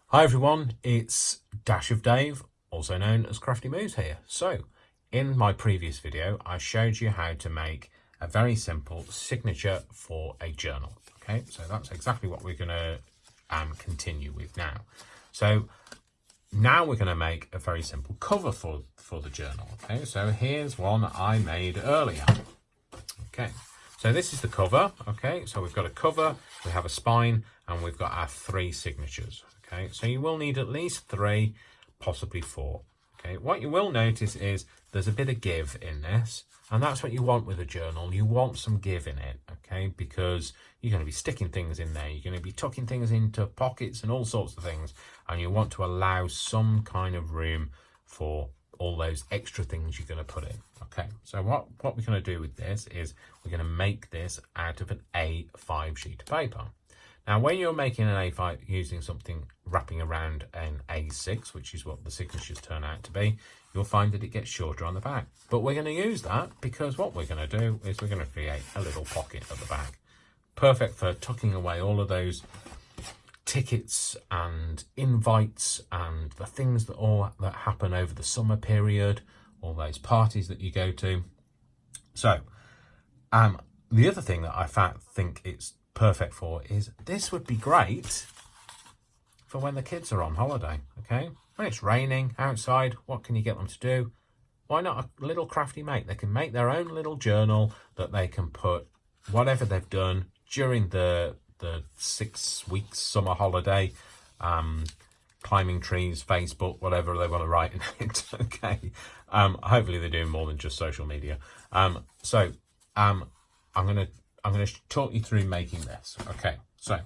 Hi everyone, it's Dash of Dave, also known as Crafty Moose here. So, in my previous video, I showed you how to make a very simple signature for a journal. Okay, so that's exactly what we're going to continue with now. So, now we're going to make a very simple cover for the journal. Okay, so here's one I made earlier. Okay, so this is the cover. Okay, so we've got a cover, we have a spine, and we've got our 3 signatures. Okay, so you will need at least 3, possibly 4. Okay, what you will notice is there's a bit of give in this, and that's what you want with a journal. You want some give in it, okay, because you're going to be sticking things in there. You're going to be tucking things into pockets and all sorts of things, and you want to allow some kind of room for all those extra things you're going to put in. Okay, so what we're going to do with this is we're going to make this out of an A5 sheet of paper. Now, when you're making an A5 using something wrapping around an A6, which is what the signatures turn out to be, you'll find that it gets shorter on the back. But we're going to use that because what we're going to do is we're going to create a little pocket at the back. Perfect for tucking away all of those tickets and invites and the things that happen over the summer period, all those parties that you go to. So, the other thing that I think it's perfect for is this would be great for when the kids are on holiday. Okay, when it's raining outside, what can you get them to do? Why not a little crafty mate? They can make their own little journal that they can put whatever they've done during the 6 weeks summer holiday, climbing trees, Facebook, whatever they want to write in it. Okay, hopefully they're doing more than just social media. I'm going to talk you through making this. Okay, so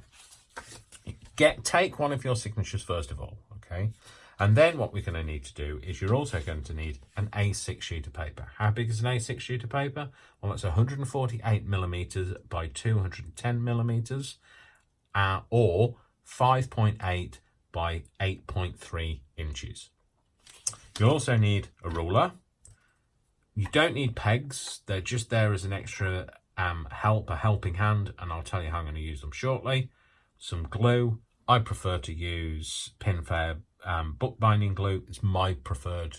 take one of your signatures first of all, okay? And then what we're going to need to do is you're also going to need an A6 sheet of paper. How big is an A6 sheet of paper? Well, it's 148 millimeters by 210 millimeters, or 5.8 by 8.3 inches. You'll also need a ruler. You don't need pegs. They're just there as an extra a helping hand, and I'll tell you how I'm going to use them shortly. Some glue. I prefer to use Pinfair bookbinding glue. It's my preferred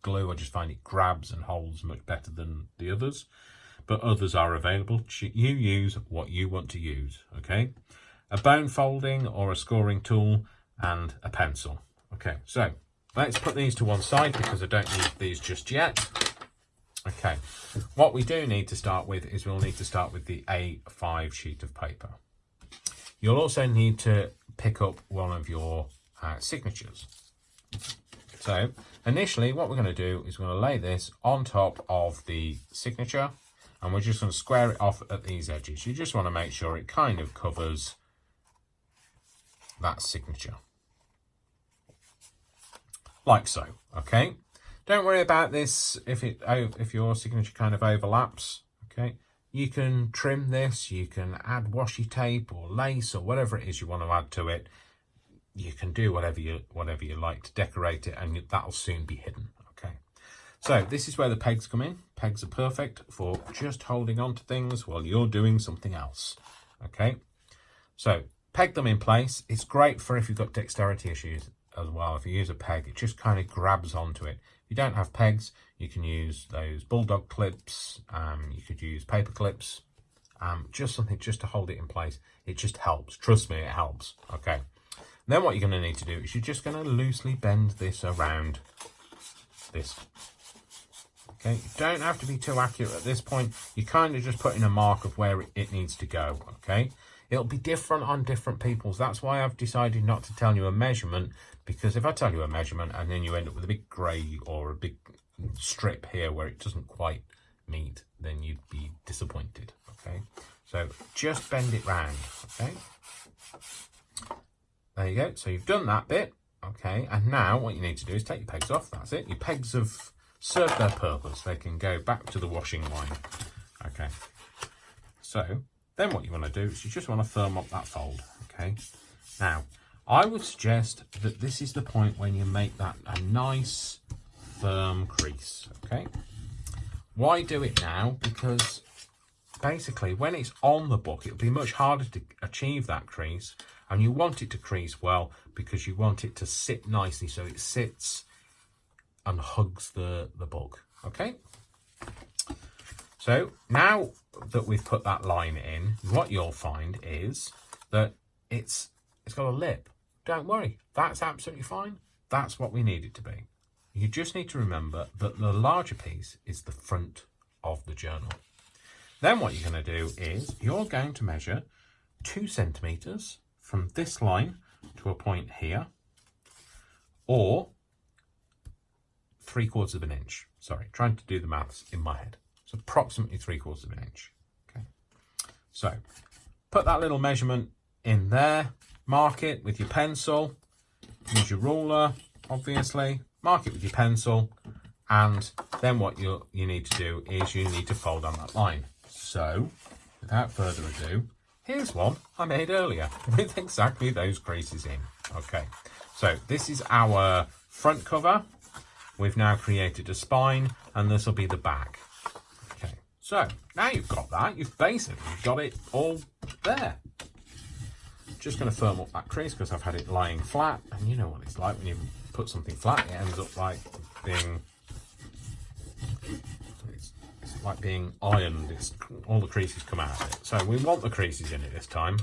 glue. I just find it grabs and holds much better than the others, but others are available. You use what you want to use, okay? A bone folding or a scoring tool and a pencil. Okay, so let's put these to one side because I don't need these just yet. Okay, what we do need to start with is we'll need to start with the A5 sheet of paper. You'll also need to pick up one of your signatures. So initially what we're going to do is we're going to lay this on top of the signature, and we're just going to square it off at these edges. You just want to make sure it kind of covers that signature. Like so, okay? Don't worry about this if your signature kind of overlaps, okay? You can trim this, you can add washi tape or lace or whatever it is you want to add to it. You can do whatever you like to decorate it, and that'll soon be hidden, okay? So this is where the pegs come in. Pegs are perfect for just holding on to things while you're doing something else, okay? So peg them in place. It's great for if you've got dexterity issues as well. If you use a peg, it just kind of grabs onto it. If you don't have pegs, you can use those bulldog clips. You could use paper clips. Just something just to hold it in place. It just helps. Trust me, it helps. Okay. Then what you're going to need to do is you're just going to loosely bend this around this. Okay. You don't have to be too accurate at this point. You're kind of just putting a mark of where it needs to go. Okay. It'll be different on different people's. That's why I've decided not to tell you a measurement, because if I tell you a measurement and then you end up with a big grey or a big strip here where it doesn't quite meet, then you'd be disappointed, okay? So just bend it round, okay? There you go. So you've done that bit, okay? And now what you need to do is take your pegs off. That's it. Your pegs have served their purpose. They can go back to the washing line, okay? So then what you want to do is you just want to firm up that fold, okay? Now, I would suggest that this is the point when you make that a nice firm crease, okay? Why do it now? Because basically when it's on the book, it'll be much harder to achieve that crease. And you want it to crease well because you want it to sit nicely so it sits and hugs the book. Okay, so now that we've put that line in, what you'll find is that it's got a lip. Don't worry, that's absolutely fine. That's what we need it to be. You just need to remember that the larger piece is the front of the journal. Then what you're going to do is you're going to measure 2 centimeters from this line to a point here, or 3/4 of an inch. Sorry, trying to do the maths in my head. It's approximately 3/4 of an inch. Okay, so put that little measurement in there, mark it with your pencil, use your ruler, obviously, mark it with your pencil, and then what you need to do is you need to fold on that line. So, without further ado, here's one I made earlier with exactly those creases in. Okay, so this is our front cover. We've now created a spine, and this will be the back. Okay, so now you've got that, you've basically got it all there. Just going to firm up that crease because I've had it lying flat, and you know what it's like when you put something flat, it ends up like being, it's like being ironed. It's all the creases come out of it. So we want the creases in it this time.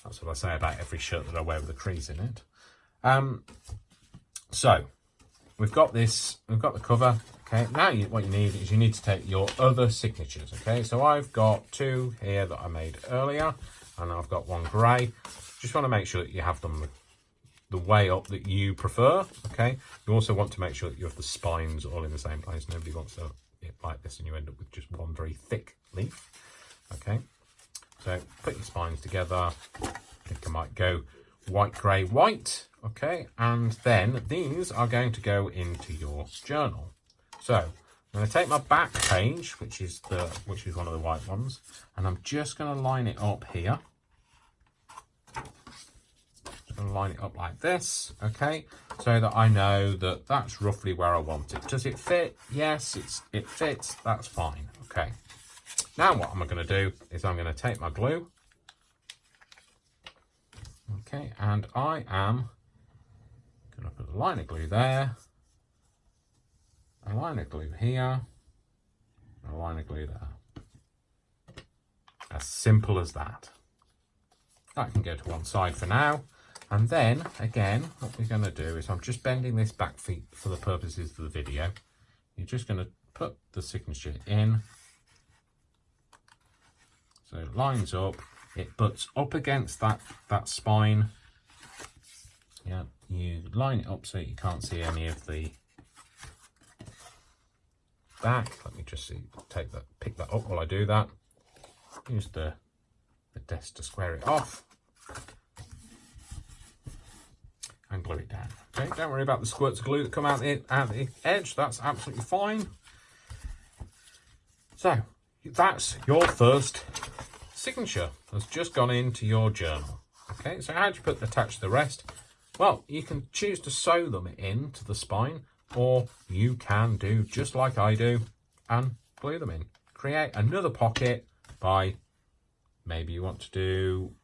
That's what I say about every shirt that I wear with a crease in it. So we've got this, we've got the cover. Okay, now what you need is you need to take your other signatures. Okay, so I've got 2 here that I made earlier, and I've got 1 grey. Just want to make sure that you have them the way up that you prefer. Okay, you also want to make sure that you have the spines all in the same place. Nobody wants it like this and you end up with just one very thick leaf. Okay, so put your spines together. I think I might go white, grey, white. Okay, and then these are going to go into your journal. So I'm going to take my back page, which is one of the white ones, and I'm just going to line it up here. Just going to line it up like this, okay, so that I know that that's roughly where I want it. Does it fit? Yes, it fits. That's fine. Okay. Now what am I going to do is I'm going to take my glue. Okay, and I am going to put a line of glue there, a line of glue here, a line of glue there. As simple as that. That can go to one side for now. And then, again, what we're going to do is I'm just bending this back feet for the purposes of the video. You're just going to put the signature in. So it lines up. It butts up against that spine. Yeah, you line it up so you can't see any of the back. Let me just pick that up while I do that. Use the desk to square it off and glue it down. Okay, don't worry about the squirts of glue that come out the edge. That's absolutely fine. So that's your first signature has just gone into your journal. Okay, so how do you attach the rest? Well, you can choose to sew them into the spine, or you can do just like I do and glue them in. Create another pocket by, maybe you want to do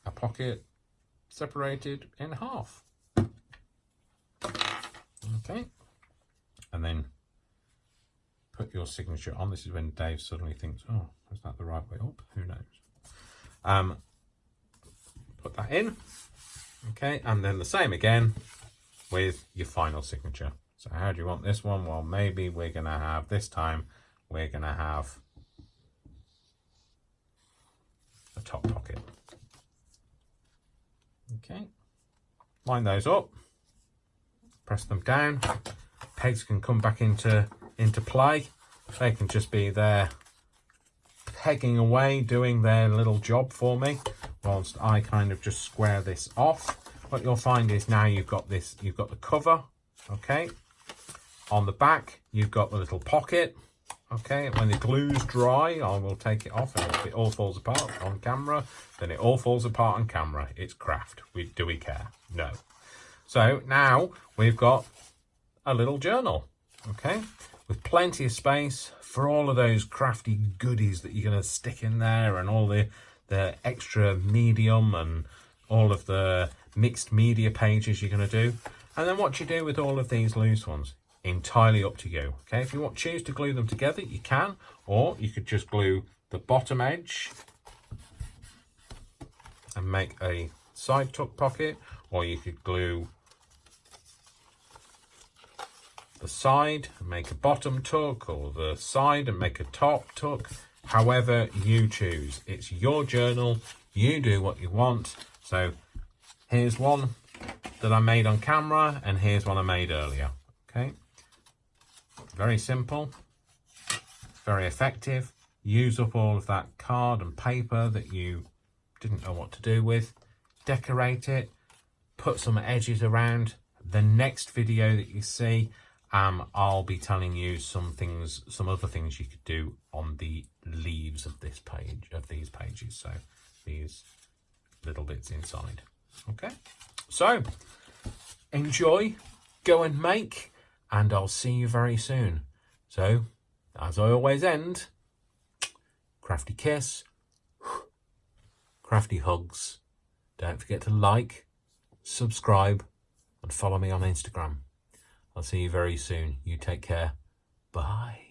a pocket separated in half. Okay, and then put your signature on. This is when Dave suddenly thinks, oh, is that the right way up? Who knows? Put that in. Okay, and then the same again with your final signature. So how do you want this one? Well, maybe we're going to have, this time, we're going to have a top pocket. Okay, line those up, press them down. Pegs can come back into play. They can just be there pegging away, doing their little job for me, whilst I kind of just square this off. What you'll find is now you've got the cover, okay. On the back, you've got the little pocket, okay. When the glue's dry, I will take it off, and if it all falls apart on camera, then it all falls apart on camera. It's craft. Do we care? No. So now we've got a little journal, okay, with plenty of space for all of those crafty goodies that you're going to stick in there, and all the the extra medium and all of the mixed media pages you're going to do. And then what you do with all of these loose ones, entirely up to you. Okay, if you choose to glue them together, you can, or you could just glue the bottom edge and make a side tuck pocket, or you could glue the side and make a bottom tuck, or the side and make a top tuck. However you choose, it's your journal, you do what you want. So here's one that I made on camera, and here's one I made earlier. Okay, very simple, very effective. Use up all of that card and paper that you didn't know what to do with, decorate it, put some edges around. The next video that you see, I'll be telling you some other things you could do on the leaves of this page, of these pages. So these little bits inside. Okay, so enjoy, go and make, and I'll see you very soon. So, as I always end, crafty kiss, crafty hugs. Don't forget to like, subscribe, and follow me on Instagram. I'll see you very soon. You take care. Bye.